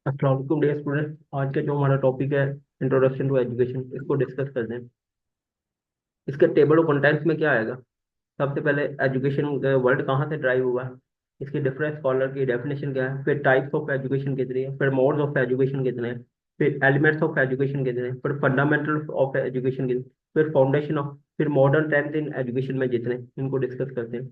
अस्सलाम वालेकुम dear student. आज का जो हमारा टॉपिक है इंट्रोडक्शन टू एजुकेशन, इसको डिस्कस करते हैं। इसके टेबल ऑफ कंटेंट्स में क्या आएगा? सबसे पहले एजुकेशन वर्ड कहाँ से ड्राइव हुआ है, इसकी डिफरेंट स्कॉलर की डेफिनेशन क्या है, फिर टाइप्स ऑफ एजुकेशन कितनी है, फिर मोड्स ऑफ एजुकेशन कितने हैं, फिर एलिमेंट्स ऑफ एजुकेशन कितने हैं, फिर फंडामेंटल ऑफ एजुकेशन कितने, फिर फाउंडेशन ऑफ, फिर मॉडर्न ट्रेंड्स इन एजुकेशन में जितने, इनको डिस्कस करते हैं।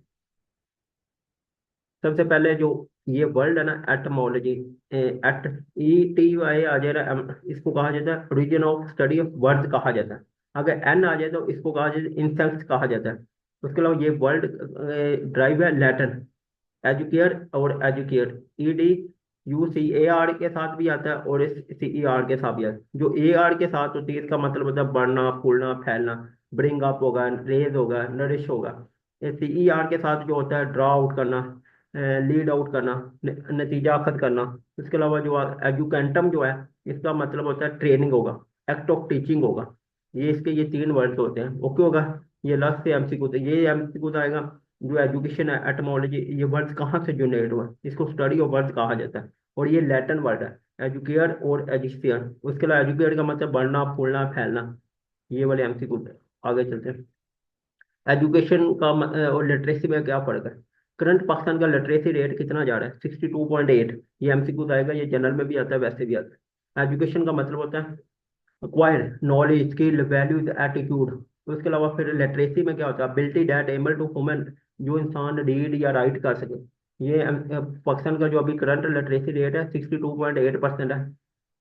सबसे पहले जो ये वर्ल्ड है ना, एटमोलॉजी, एट ई टी वाई आ जाए ना, इसको कहा जाता है origin of study of word कहा जाता है। अगर एन आ जाए तो इसको कहा जाता है इंसेक्ट्स कहा जाता है। उसके अलावा ये वर्ल्ड ड्राइव है लैटिन, एजुकेयर और educare, E D U C A R के साथ भी आता है और इस सी ई आर के साथ भी आता है। जो ए आर के साथ होती है इसका मतलब होता है बढ़ना, फूलना, फैलना, ब्रिंग अप होगा, रेज होगा, नरिश होगा। सी ई आर के साथ जो होता है ड्रा आउट करना, लीड आउट करना, नतीजा अखद करना। इसके अलावा जो एजुकेंटम जो है, इसका मतलब होता है ट्रेनिंग होगा, एक्ट ऑफ टीचिंग होगा। ये इसके ये तीन वर्ड्स होते हैं। ओके होगा। ये लास्ट से एमसीक्यू, ये एमसीक्यू आएगा। जो एजुकेशन है, एटमोलॉजी, ये वर्ड्स कहाँ से जनरेट हुआ है, इसको स्टडी ऑफ वर्ड्स कहा जाता है। और ये लैटिन वर्ड है, एजुकेयर और एजुकेयर। उसके अलावा एजुकेयर का मतलब बढ़ना, फूलना, फैलना। ये वाले एमसीक्यू। आगे चलते हैं। एजुकेशन का और लिटरेसी में क्या फर्क है? करंट पाकिस्तान का लिटरेसी रेट कितना जा रहा है? 62.8। ये एमसीक्यू आएगा, ये जनरल में भी आता है, वैसे भी आता है। एजुकेशन का मतलब होता है acquire knowledge, skill, values, attitude. उसके अलावा फिर लिटरेसी में क्या होता है? Ability that able to human, जो इंसान रीड या राइट कर सके। ये पाकिस्तान का जो अभी करंट लिटरेसी रेट है 62.8% है।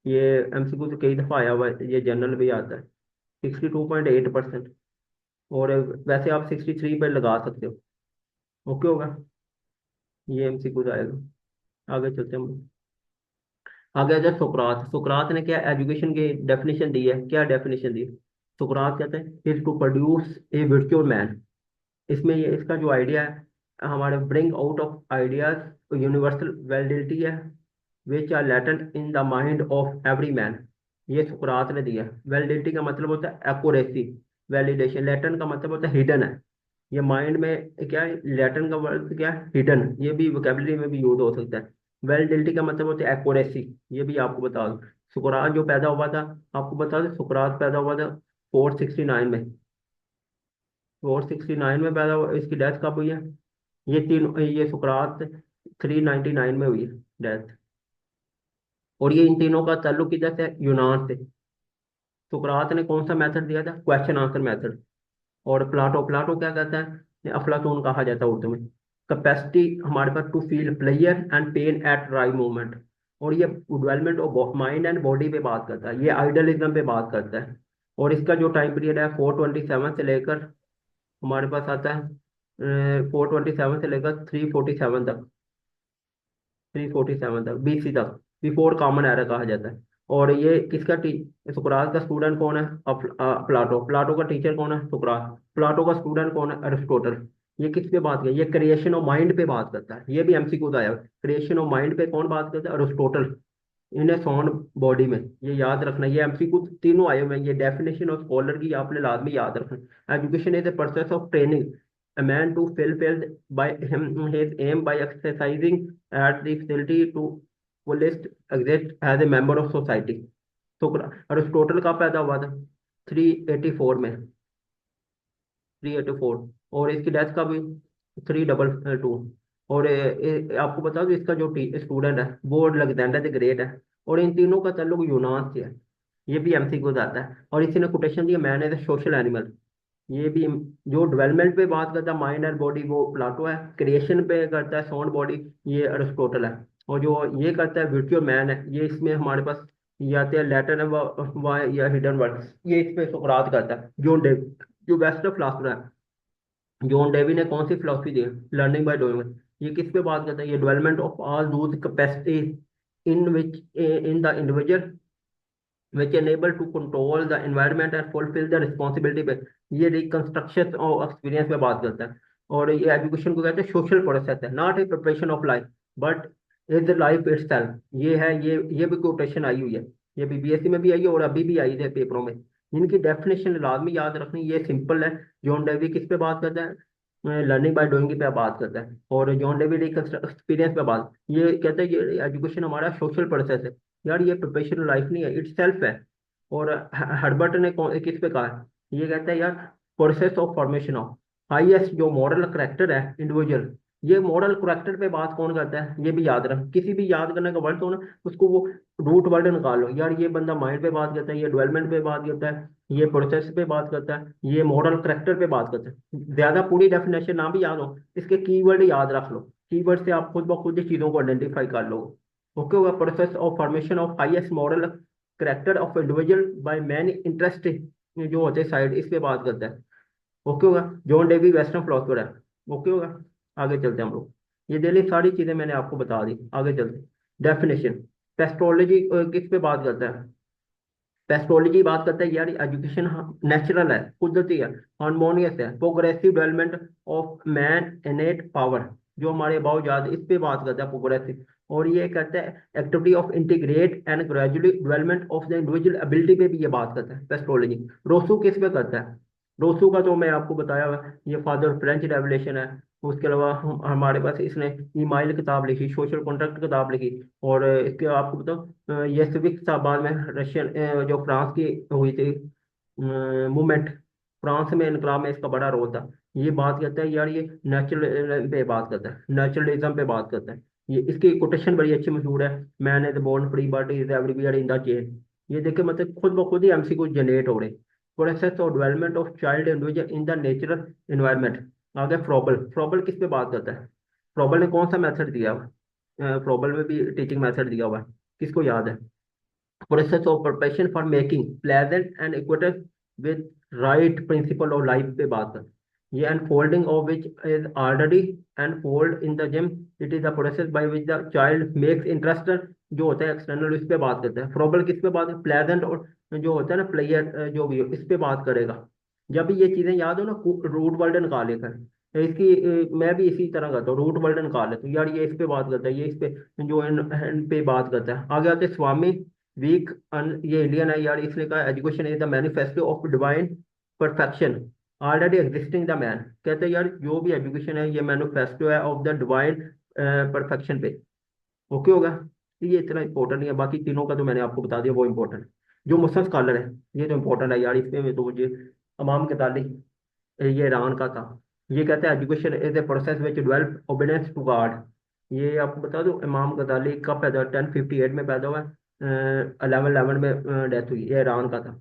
ये एमसीक्यू से कई दफा आया हुआ है, ये जनरल भी आता है। 62.8%। और वैसे आप 63 पे लगा सकते हो। ओके होगा। ये एमसीक्यू आएगा। आगे चलते हैं हम। आगे आ जाए सुकरात। सुकरात ने क्या एजुकेशन की डेफिनेशन दी है? क्या डेफिनेशन दी है? सुकरात कहते हैं is to produce a virtual man. इसमें ये इसका जो आइडिया है हमारे bring out of ideas universal validity है, which are latent in the mind of every man. ये सुकरात ने दिया। वैलिडिटी का मतलब होता है एक्यूरेसी, वैलिडेशन। लेटेंट का मतलब होता है हिडन है। ये माइंड में क्या है? लेटिन का वर्ड क्या है? हिडन। ये भी वोकेबलरी में भी यूज हो सकता है। वैलिडिटी का मतलब होता है एक्यूरेसी। ये भी आपको बता दूं। सुकरात जो पैदा हुआ था, आपको बता दें, सुकरात पैदा हुआ था 469 में। 469 में पैदा हुआ। इसकी डेथ कब हुई है? ये सुकरात 399 में हुई है डेथ। और ये इन तीनों का ताल्लुक किधर से है? यूनान से। सुकरात ने कौन सा मेथड दिया था? Question answer method. और प्लाटो, प्लाटो क्या कहता है? अफलातून कहा जाता है उर्दू में। कैपेसिटी हमारे पास to feel pleasure and pain at right moment. और ये development of mind and body पे बात करता है, ये आइडियलिज्म पे बात करता है। और इसका जो टाइम पीरियड है 427 से लेकर हमारे पास आता है 427 से लेकर 347 तक। 347 तक, बीसी तक, बिफोर कॉमन एरा कहा जाता है। और ये किसका सुकरात का स्टूडेंट कौन है? प्लाटो। प्लाटो का टीचर कौन है? सुकरात। प्लाटो का स्टूडेंट कौन है? अरिस्टोटल। ये किस पे बात कर? ये क्रिएशन ऑफ माइंड पे बात करता है। ये भी एमसीक्यू आया है। क्रिएशन ऑफ माइंड पे कौन बात करता है? अरिस्टोटल। इन ए साउंड बॉडी में। ये याद रखना, ये एमसीक्यू तीनों आए हुए हैं। ये डेफिनेशन ऑफ स्कॉलर की आपने लाजमी याद रखना। Education is a process of training a man to fulfill by him his aim by exercising at the facility to fullest exist as a member of society। तो अरिस्टोटल का पैदा हुआ था 384 में। 384। और इसकी डेथ कब हुई? 322। और आपको बता दो इसका जो स्टूडेंट है वो अलेक्जेंडर द ग्रेट है। और इन तीनों का ताल्लुक यूनान से है। ये भी एमसीक्यू आता है। और इसी ने कोटेशन दिया, man as a social animal. ये भी जो डेवलपमेंट पे बात करता है माइंड एंड बॉडी, वो प्लाटो है। क्रिएशन पे करता है साउंड बॉडी, ये अरिस्टोटल है। और जो ये करता है वर्चुअल मैन है, ये इसमें हमारे पास ये आते हैं लैटिन या हिडन वर्ड। ये इस पे सुकरात करता है। जॉन डेवी जो वेस्टर्न फिलोसफर है, जॉन डेवी ने कौन सी फिलोसफी दी है? Learning by doing. ये किस पे बात करता है? ये development of all Dooj capacity in which in the individual which enable to control the environment and fulfill the responsibility पे। ये रिकंस्ट्रक्शन और एक्सपीरियंस पे बात करता है। और ये एजुकेशन को कहते हैं सोशल प्रोसेस है, not a preparation of life but is life itself. ये है, ये भी कोटेशन आई हुई है। ये बीबीएससी में भी आई है और अभी भी आई है पेपरों में। इनकी डेफिनेशन लाजमी याद रखनी, ये सिंपल है। जॉन डेवी किस पे बात करता है? लर्निंग बाय डूइंग पे बात करता है। और जॉन डेवी एक्सपीरियंस पे बात, ये कहता है ये एजुकेशन हमारा सोशल प्रोसेस है। यार ये प्रोफेशनल लाइफ नहीं है, इट सेल्फ है। और हर्बर्ट ने किस पे कहा है? ये कहता है यार, process of formation of highest जो मॉरल करेक्टर है इंडिविजुअल। ये मॉरल करेक्टर पे बात कौन करता है? ये भी याद रख, किसी भी याद करने का वर्ड हो ना, उसको वो रूट वर्ड निकालो यार। ये बंदा माइंड पे बात करता है, ये डेवलपमेंट पे बात करता है, ये प्रोसेस पे बात करता है, ये मॉरल करेक्टर पे बात करता है। ज्यादा पूरी डेफिनेशन ना भी याद हो, इसके कीवर्ड याद रख लो। कीवर्ड से आप खुद ब खुद ही चीजों को आइडेंटिफाई कर लो। ओके होगा, process of formation of highest moral character of individual by man interest जो होते हैं साइड, इस पे बात करता है। ओके होगा, जॉन डेवी वेस्टर्न फिलोसफर है। ओके होगा, आगे चलते हैं हम लोग। ये डेली सारी चीजें मैंने आपको बता दी, आगे चलते। डेफिनेशन, पेस्टोलॉजी किस पे बात करता है? पेस्टोलॉजी बात करता है यार, एजुकेशन नेचुरल है, कुदरती है, हार्मोनियस है, progressive development of man इनेट power, जो हमारे बावजूद, इस पे बात करता है प्रोग्रेसिव। और ये कहता है activity of integrate and gradually development of the individual ability पे भी ये बात करता है पेस्टोलॉजी। रोसू किस पे करता है? रोसू का तो मैं आपको बताया हुआ है, ये फादर फ्रेंच रेवोल्यूशन है। उसके अलावा हमारे पास इसने ईमाइल किताब लिखी, सोशल कॉन्ट्रैक्ट किताब लिखी। और इसके आपको बताओ, ये सिविक था बाद में, रशियन जो फ्रांस की हुई थी मूवमेंट, फ्रांस में इनकलाब में इसका बड़ा रोल था। ये बात करता है यार, ये नेचुरल पे बात करता है, नेचुरलिज्म पे बात करता है। ये इसकी कोटेशन बड़ी अच्छी मशहूर है, man is born free but is everywhere in the chain. ये देखिए, मतलब खुद ब खुद ही एमसीक्यू जनरेट हो रहे। Process of development of child individual in the natural environment. आगे फ्रॉबल, फ्रॉबल किस पे बात करता है? फ्रॉबल ने कौन सा मेथड दिया हुआ? फ्रॉबल में भी टीचिंग मेथड दिया हुआ है, किसको याद है? Process of preparation for making pleasant and equated with right principle of life पे बात कर। ये unfolding of which is already unfold in the gym, it is the process by which the child makes interest, जो होता है external, इस पे बात करता है। प्रॉबल किस पे बात है? प्लेजेंट, और जो होता है ना प्लेयर जो भी हो, इस पे बात करेगा। जब भी ये चीजें याद हो ना, रूट वर्ड निकाल लेकर इसकी, मैं भी इसी तरह करता हूँ, रूट वर्ड निकाल लेता हूँ यार। ये इस पे बात करता है, ये इस पे जो इन पे बात करता है। आगे आते स्वामी वीक ये इंडियन है यार, इसने कहा education is the manifesto of divine perfection already existing the man. कहते हैं यार, जो भी एजुकेशन है ये मैनिफेस्टो है ऑफ द डिवाइन परफेक्शन पे। ओके होगा, ये इतना इंपॉर्टेंट नहीं है, बाकी तीनों का तो मैंने आपको बता दिया, वो इंपॉर्टेंट है। जो मुस्लिम स्कॉलर है, ये तो इंपॉर्टेंट है यार, इसमें तो मुझे इमाम गजाली, ये ईरान का था। ये कहता है education is a process which develop obedience to God. ये आपको बता दूं, इमाम गजाली कब पैदा हुआ? 1058 में पैदा हुआ है, 1111 में डेथ हुई, ये ईरान का था।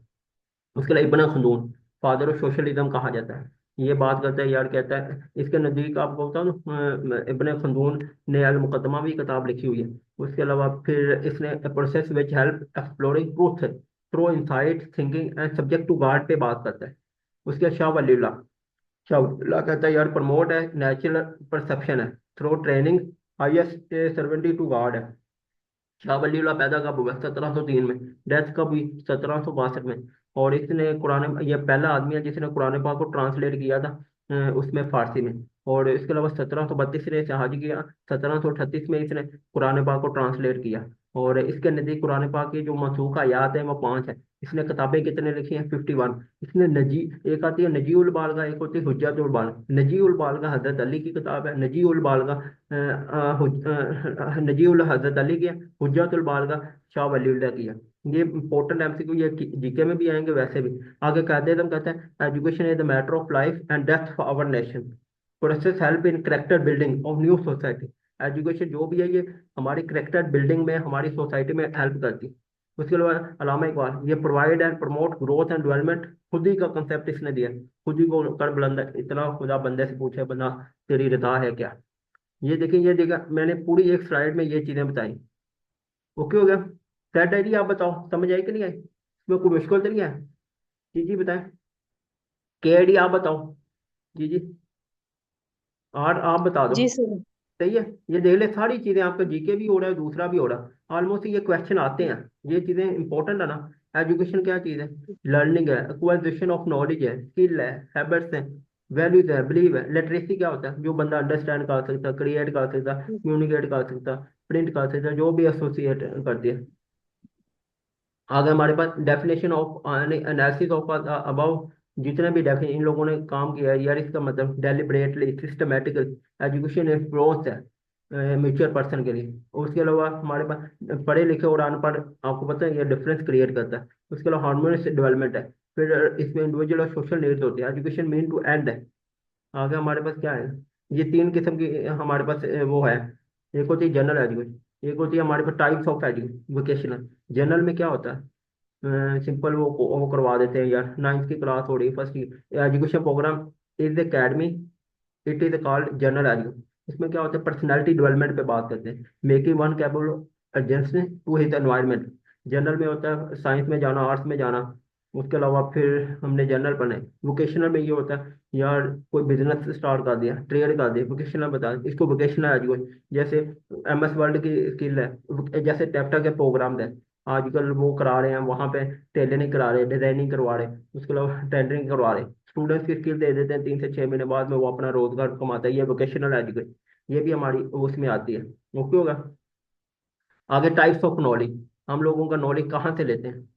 उसके अलावा इब्न खलदून, फादर ऑफ सोशलिज्म कहा जाता है। ये बात करता है यार, कहता है इसके नज़दीक आपको बताऊं ना, इब्न खलदून ने अल मुकदमा भी किताब लिखी हुई है। उसके अलावा फिर इसने process which help exploring truth through insight thinking and subject to God पे बात करता है। उसके बाद शाह वलीउल्लाह, शाह कहता है यार, प्रमोट है नेचुरल परसेप्शन है through training highest servitude to God है। शाह वलीउल्लाह पैदा कब हुआ? 1703 में। डेथ कब हुई? 1762 में। और इसने कुरान, ये पहला आदमी है जिसने कुरान पाक को ट्रांसलेट किया था, उसमें फारसी में। और इसके अलावा 1732 ने जहाज किया, 1738 में इसने कुरान पाक को ट्रांसलेट किया। और इसके नज़दीक कुरान पाक की जो मनसूख आयात है वो 5 है। इसने किताबें कितने लिखी हैं? 51। इसने नजी, एक आती है नजी उल बालगा, एक होती है हुज्जत उल बालगा। नजी उल बालगा हजरत अली की किताब है, नजी उल बालगा नजी उल हजरत अली की है, हुज्जतुल बालगा शाह वलीउल्लाह की है। ये इंपॉर्टेंट एमसीक्यू, ये जीके में भी आएंगे वैसे भी। आगे कायदे कहता है education is the matter of life and death for our nation, process help in character building of new society. Education जो भी है ये हमारी करेक्टर बिल्डिंग में, हमारी सोसाइटी में हेल्प करती है। उसके अलावा अलामा इकबाल, ये provide and promote growth and development, खुद ही का कंसेप्ट इसने दिया। खुद ही को कर बुलंद, इतना खुदा बंदे से पूछे बंदा तेरी रजा है क्या। ये देखें, ये देखा मैंने पूरी एक स्लाइड में ये चीजें बताई। ओके हो गया, सेट है जी? आप बताओ समझ आई कि नहीं आई? इसमें कोई मुश्किल तो नहीं है? जी जी बताएं, के आई डी आप बताओ। जी जी, और आप बता दो। जी सर। सही है, ये देख ले सारी चीजें, आपका जीके भी हो रहा है, दूसरा भी हो रहा है, ऑलमोस्ट ये क्वेश्चन आते हैं। ये चीजें इंपॉर्टेंट है ना। एजुकेशन क्या चीज है? लर्निंग है, एक्वाजिशन ऑफ नॉलेज है, स्किल है, हैबिट्स है, वैल्यूज है, बिलीव है। लिटरेसी क्या होता है? जो बंदा अंडरस्टैंड कर सकता, क्रिएट कर सकता, कम्युनिकेट कर सकता, प्रिंट कर सकता, जो भी एसोसिएट करती है। आगे हमारे पास डेफिनेशन ऑफ एनालिसिस ऑफ अबाउ, जितने भी डेफिनेशन इन लोगों ने काम किया है यार, इसका मतलब डेलिबरेटली सिस्टमेटिकल एजुकेशन एक प्रोसेस है म्यूचुअल पर्सन के लिए। उसके अलावा हमारे पास पढ़े लिखे और अनपढ़, आपको पता है ये डिफरेंस क्रिएट करता है। उसके अलावा हार्मोनस डेवलपमेंट है। फिर इसमें इंडिविजुअल और सोशल नीड्स होती है। एजुकेशन मीन टू एंड है। आगे हमारे पास क्या है, ये तीन किस्म की हमारे पास वो है। एक होती है जनरल एजुकेशन, एक होती है हमारे पास types of education vocational. General में क्या होता है, सिंपल वो करवा देते हैं यार, नाइन्थ की क्लास हो रही है, फर्स्ट की education program is academy, it is called general education. इसमें क्या होता है, पर्सनैलिटी डेवलपमेंट पे बात करते हैं, making one capable adjustment to his environment. General में होता है साइंस में जाना, आर्ट्स में जाना। उसके अलावा फिर हमने जनरल पढ़े। वोकेशनल में ये होता है यार, कोई बिजनेस स्टार्ट कर दिया, ट्रेड कर दिया, वोकेशनल बता, इसको वोकेशनल एजुकेशन। जैसे MS वर्ल्ड की स्किल है, जैसे टैप्टा के प्रोग्राम है आजकल वो करा रहे हैं वहाँ पे, टेलरिंग करा रहे हैं, डिजाइनिंग करवा रहे हैं, उसके अलावा टेंडरिंग करवा रहे हैं। स्टूडेंट्स की स्किल दे देते हैं, 3 से 6 महीने बाद में वो अपना रोजगार कमाता है, ये वोकेशनल एजुकेशन। ये भी हमारी उसमें आती है। ओके होगा। आगे टाइप्स ऑफ नॉलेज, हम लोगों का नॉलेज कहाँ से लेते हैं,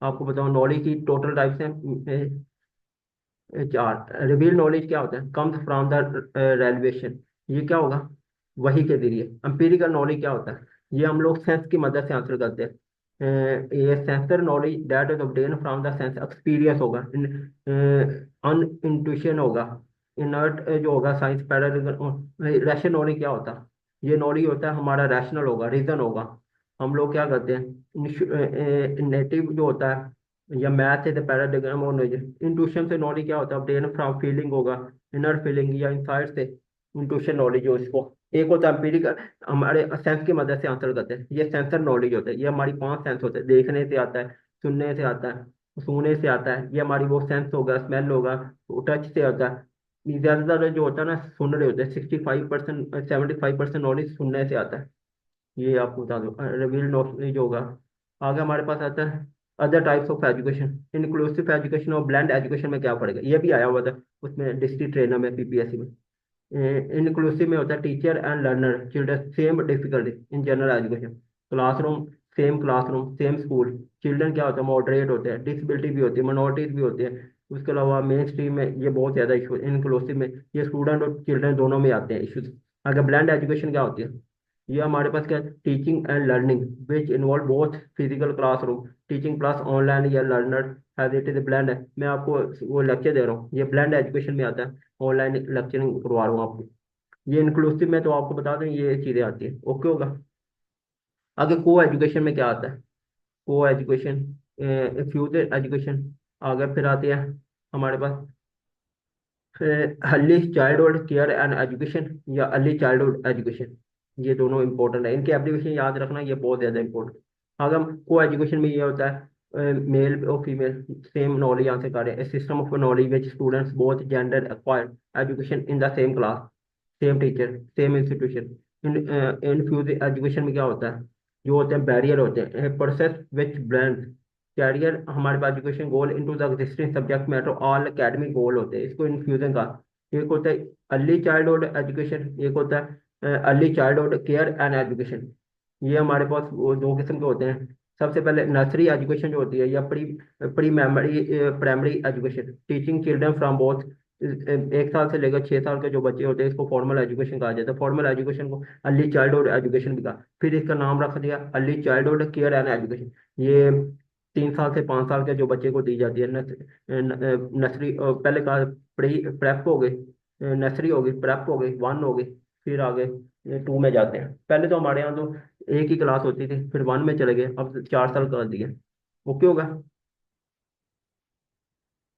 आपको बताओ नॉलेज की टोटल टाइप्स हैं चार। रिवील नॉलेज क्या होता है, कम्स फ्रॉम द रेलिवेशन, ये क्या होगा, वही के जरिए। एम्पिरिकल नॉलेज क्या होता है, ये हम लोग सेंस की मदद से आंसर करते हैं। ये sensor knowledge that is obtain from the sense, experience होगा, अन इंट्यूशन होगा, इनर्ट जो होगा साइंस पैराडिग्म। रैशनल नॉलेज क्या होता है, ये नॉलेज होता है हमारा रैशनल होगा, रीजन होगा। हम लोग क्या करते हैं, नेटिव जो होता है या मैथ है तो पैराडिग्राम और नॉलेज। इंट्यूशन से नॉलेज क्या होता है, ऑब्टेन फ्रॉम फीलिंग होगा, इनर फीलिंग या इंसाइट से इंट्यूशन नॉलेज हो इसको। एक होता है एम्पिरिकल, हमारे सेंस की मदद से आंसर करते हैं, ये सेंसर नॉलेज होता है। ये हमारी 5 सेंस होते हैं, देखने से आता है, सुनने से आता है, सूंघने से आता है, ये हमारी वो सेंस होगा, स्मेल होगा, टच से आता है। ये ज्यादातर जो होता है ना सुन रहे होते हैं, 65%, 75% नॉलेज सुनने से आता है। ये आपको बता दो रिवील नॉलेज होगा। आगे हमारे पास आता है other types of education, inclusive education और ब्लेंड एजुकेशन में क्या पड़ेगा, ये भी आया हुआ था उसमें डिस्ट्रिक्ट ट्रेनर में, PPSC में। इंक्लूसिव में होता है teacher and learner children same difficulty in general education, classroom same school. Children क्या होता है, मॉडरेट होते हैं, डिसेबिलिटी भी होती है, माइनॉरिटीज भी होती है। उसके अलावा मेन स्ट्रीम में ये बहुत ज्यादा इशू, इंक्लूसिव में ये स्टूडेंट और चिल्ड्रन दोनों में आते हैं इशूज। अगर ब्लेंड एजुकेशन क्या होती है, ये हमारे पास क्या है, teaching and learning which involve both physical classroom teaching plus online या learner has it is blend है। मैं आपको वो लेक्चर दे रहा हूँ, ये ब्लेंड एजुकेशन में आता है, ऑनलाइन लेक्चरिंग करवा रहा हूँ आपको। ये इंक्लूसिव में तो आपको बता दें ये चीजें आती है। ओके होगा। आगे को एजुकेशन में क्या आता है, को एजुकेशन, फ्यूचर एजुकेशन। आगे फिर आते हैं हमारे पास early childhood care and education या अर्ली चाइल्डहुड एजुकेशन। ये दोनों इंपॉर्टेंट है, इनके एप्लीकेशन याद रखना, ये बहुत ज्यादा इंपॉर्टेंट। अगर हम को एजुकेशन में ये होता है मेल और फीमेल सेम नॉलेज यहाँ से करें, system of knowledge which students both gender acquire education in the same class, same teacher, same institution. In future education में क्या होता है, जो होते हैं बैरियर होते हैं, प्रोसेस विच ब्लेंड कैरियर हमारे पास education goal into the existing subject matter all academic goal होते हैं, इसको इन्फ्यूजन का। एक होता है अर्ली चाइल्डहुड एजुकेशन, एक होता है early childhood care and education. ये हमारे पास वो दो किस्म के होते हैं। सबसे पहले नर्सरी एजुकेशन जो होती है या pre pre memory primary education, teaching children from both 1 साल से लेकर 6 साल के जो बच्चे होते हैं, इसको फॉर्मल एजुकेशन कहा जाता है। फॉर्मल एजुकेशन को अर्ली चाइल्डहुड एजुकेशन भी कहा, फिर इसका नाम रख दिया early childhood care and education. ये 3 साल से 5 साल के जो बच्चे को दी जाती है, नर्सरी पहले कहा प्री प्रेप हो गई, नर्सरी हो गई, प्रेप हो गई, 1 हो गई, फिर आगे 2 में जाते हैं। पहले तो हमारे यहाँ तो एक ही क्लास होती थी, फिर 1 में चले गए, अब 4 साल कर दिए। ओके होगा।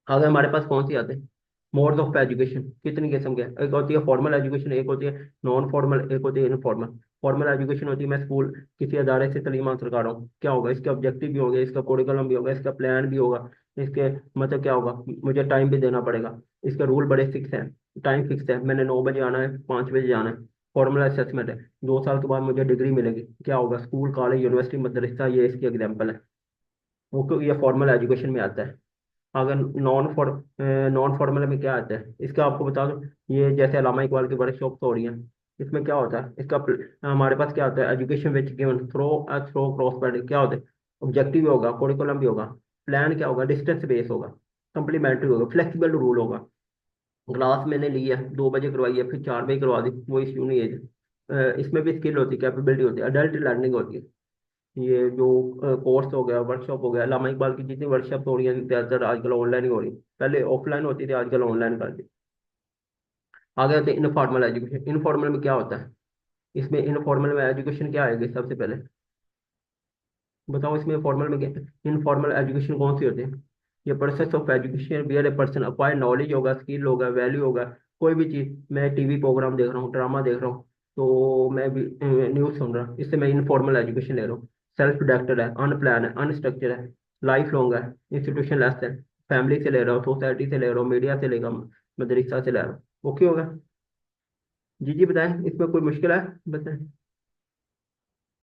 आगे हमारे पास कौन सी आते हैं, मोड्स ऑफ एजुकेशन कितनी किस्म के हैं? एक होती है फॉर्मल एजुकेशन, एक होती है नॉन फॉर्मल, एक होती है इनफॉर्मल। फॉर्मल एजुकेशन होती है मैं स्कूल किसी अदारे से तालीम हासिल कर रहा हूँ, क्या होगा, इसके ऑब्जेक्टिव भी होगा, इसका कोरिकुलम भी होगा, इसका प्लान भी होगा, इसके मतलब क्या होगा, मुझे टाइम भी देना पड़ेगा, इसका रूल बड़े फिक्स है, टाइम फिक्स है, मैंने 9 बजे आना है, 5 बजे जाना है। फॉर्मल असेसमेंट है, 2 साल के बाद मुझे डिग्री मिलेगी, क्या होगा, स्कूल कॉलेज यूनिवर्सिटी मदरसा, ये इसकी एग्जाम्पल है। वो क्यों, ये फॉर्मल एजुकेशन में आता है। अगर नॉन फॉर्मल में क्या आता है, इसका आपको बता दूं, ये जैसे अलामा इकबाल की वर्कशॉप हो रही है, इसमें क्या होता है, हमारे पास क्या होता है, education which given through cross क्या होता है, ऑब्जेक्टिव भी होगा, कोरिकुलम भी होगा, प्लान क्या होगा, डिस्टेंस बेस होगा, कंप्लीमेंट्री होगा, फ्लेक्सिबल रूल होगा। क्लास मैंने ली है, 2 बजे करवाई है, फिर 4 बजे करवा दी, वो इश्यू नहीं है। इसमें भी स्किल होती है, कैपेबिलिटी होती है, अडल्ट लर्निंग होती है। ये जो कोर्स हो गया, वर्कशॉप हो गया, अल्लामा इकबाल की जितनी वर्कशॉप हो रही है ज़्यादातर आजकल ऑनलाइन ही हो रही है, पहले ऑफलाइन होती थी, आजकल ऑनलाइन कर दी। आगे आते हैं इनफॉर्मल एजुकेशन। इनफॉर्मल में क्या होता है? इसमें इनफॉर्मल में एजुकेशन क्या आएगी सबसे पहले? बताओ इसमें फॉर्मल में क्या, इनफॉर्मल एजुकेशन कौन सी होती है? ये process of education where a person acquire knowledge होगा, स्किल होगा, वैल्यू होगा। कोई भी चीज, मैं टीवी प्रोग्राम देख रहा हूँ, ड्रामा देख रहा हूँ, तो मैं भी न्यूज सुन रहा हूँ, इससे मैं इनफॉर्मल एजुकेशन ले रहा हूँ। सेल्फ डायरेक्टेड है, अनप्लान है, अनस्ट्रक्चर है, लाइफ लॉन्ग है, इंस्टीट्यूशन लेस है, फैमिली से ले रहा हूँ, सोसाइटी से ले रहा हूँ, मीडिया से लेगा, मदरसा से ले रहा हूँ। ओके होगा? जी जी बताएं, इसमें कोई मुश्किल है? बताएं।